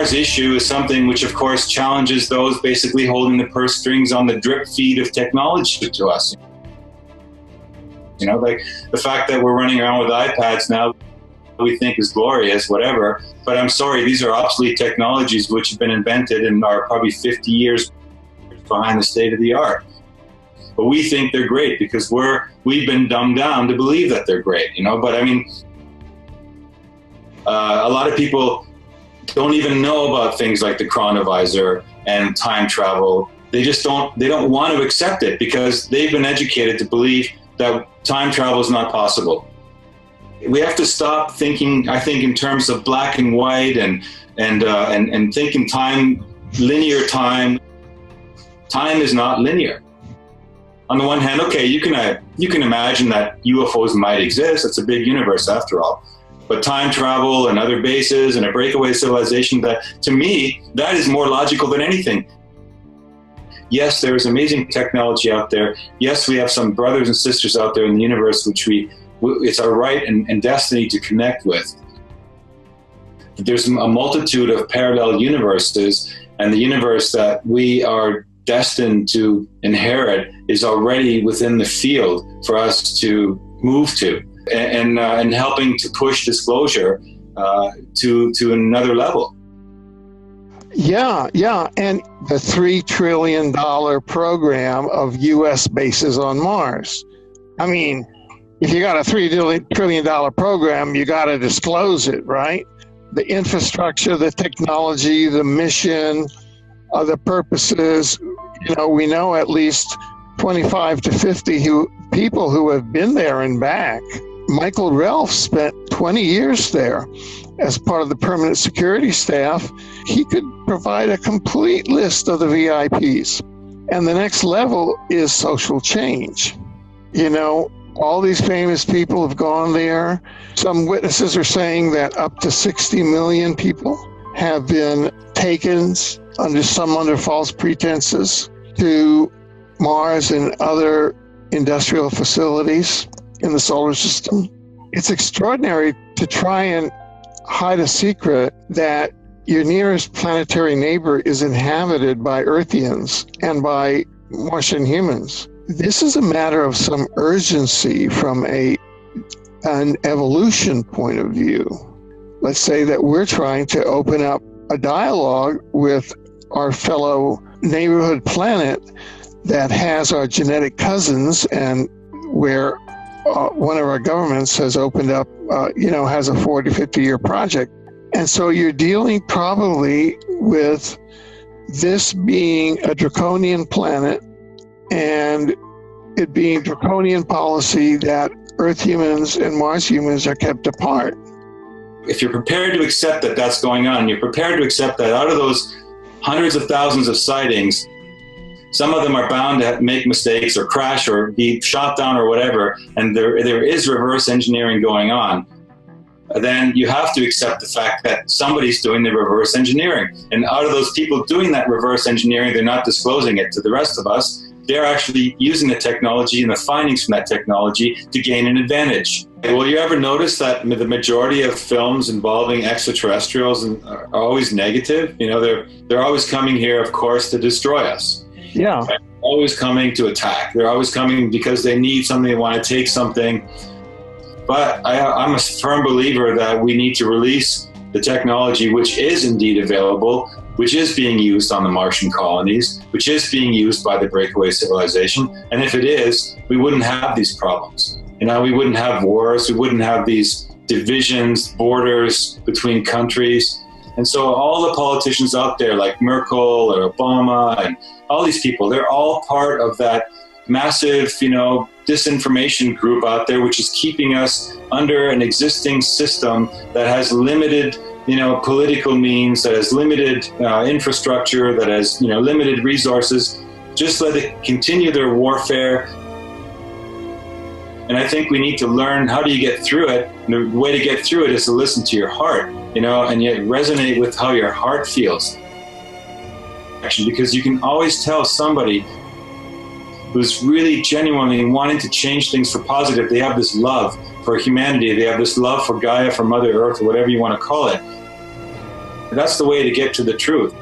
Mars issue is something which, of course, challenges those basically holding the purse strings on the drip feed of technology to us. You know, like the fact that we're running around with iPads now, we think is glorious, whatever. But I'm sorry, these are obsolete technologies which have been invented and are probably 50 years behind the state of the art. But we think they're great because we've been dumbed down to believe that they're great, you know. But I mean, a lot of people don't even know about things like the chronovisor and time travel. They don't want to accept it because they've been educated to believe that time travel is not possible. We have to stop thinking, I think, in terms of black and white and thinking linear time. Time is not linear. On the one hand, okay, you can imagine that UFOs might exist. It's a big universe after all. But time travel and other bases and a breakaway civilization, that to me, that is more logical than anything. Yes, there is amazing technology out there. Yes, we have some brothers and sisters out there in the universe which it's our right and destiny to connect with. There's a multitude of parallel universes, and the universe that we are destined to inherit is already within the field for us to move to, and helping to push disclosure to another level. Yeah, and the $3 trillion program of U.S. bases on Mars. I mean, if you got a $3 trillion program, you got to disclose it, right? The infrastructure, the technology, the mission, the purposes. You know, we know at least 25 to 50 people who have been there and back. Michael Relf spent 20 years there as part of the permanent security staff. He could provide a complete list of the VIPs. And the next level is social change. You know, all these famous people have gone there. Some witnesses are saying that up to 60 million people have been taken under false pretenses to Mars and other industrial facilities in the solar system. It's extraordinary to try and hide a secret that your nearest planetary neighbor is inhabited by Earthians and by Martian humans. This is a matter of some urgency from an evolution point of view. Let's say that we're trying to open up a dialogue with our fellow neighborhood planet that has our genetic cousins, and where one of our governments has opened up, has a 40, 50-year project. And so you're dealing probably with this being a draconian planet and it being draconian policy that Earth humans and Mars humans are kept apart. If you're prepared to accept that that's going on, you're prepared to accept that out of those hundreds of thousands of sightings, some of them are bound to make mistakes or crash or be shot down or whatever, and there is reverse engineering going on, then you have to accept the fact that somebody's doing the reverse engineering. And out of those people doing that reverse engineering, they're not disclosing it to the rest of us. They're actually using the technology and the findings from that technology to gain an advantage. Will you ever notice that the majority of films involving extraterrestrials are always negative? You know, they're always coming here, of course, to destroy us. Yeah. They're always coming to attack. They're always coming because they need something, they want to take something. But I'm a firm believer that we need to release the technology which is indeed available, which is being used on the Martian colonies, which is being used by the breakaway civilization. And if it is, we wouldn't have these problems. You know, we wouldn't have wars, we wouldn't have these divisions, borders between countries. And so all the politicians out there like Merkel or Obama and all these people, they're all part of that massive, disinformation group out there, which is keeping us under an existing system that has limited, political means, that has limited infrastructure, that has, limited resources. Just let it continue their warfare. And I think we need to learn, how do you get through it? And the way to get through it is to listen to your heart, and yet resonate with how your heart feels. Because you can always tell somebody who's really genuinely wanting to change things for positive. They have this love for humanity. They have this love for Gaia, for Mother Earth, or whatever you want to call it. That's the way to get to the truth.